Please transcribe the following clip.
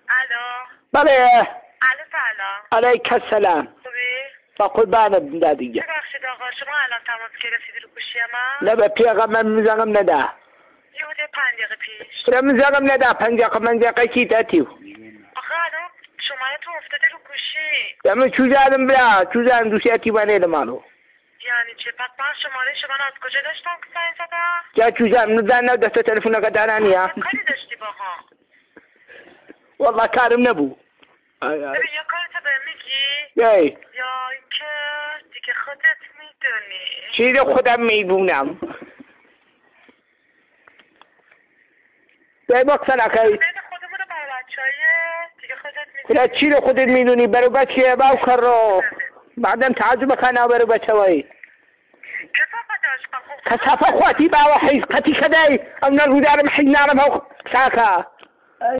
الو بله. الو سلام. علیک السلام. خوبی؟ با قربانت میده دیگه. ببخشید آقا شما الان تماس گرفتید رو گوشی من؟ نه به پیغمبر میزنم نده. یه بوده 5 دقیقه پیش. برم میزنم نده 5 دقیقه من دقیقه کی تاتیو. آقا الان شماره‌تون افتاده رو گوشی. دم چوزادم بلا چوزان دوسیاتی بانه دمالو. یعنی چه؟ پس من شماره شما رو از کجا داشتم که زنگ زدم؟ جا چوزان ندانم دست تلفن قدرانیا. کاری داشتی باها؟ والله کارم نبود. ببین یه کارتو بهم میگی؟ یای. یا اینکه دیگه خودت میدونی. چی رو خودم میدونم. یای بکسن اکی. بین خودمون رو برای بچه‌های دیگه خودت میدونی. خدا چی رو خودت میدونی برای بچه باو کر رو. بعدم تعجب کنه برای بچه وای. کسافت عشقم. كسافة اخواتي باو حيز قتي كداي امنا الودار محي نعرف ساكا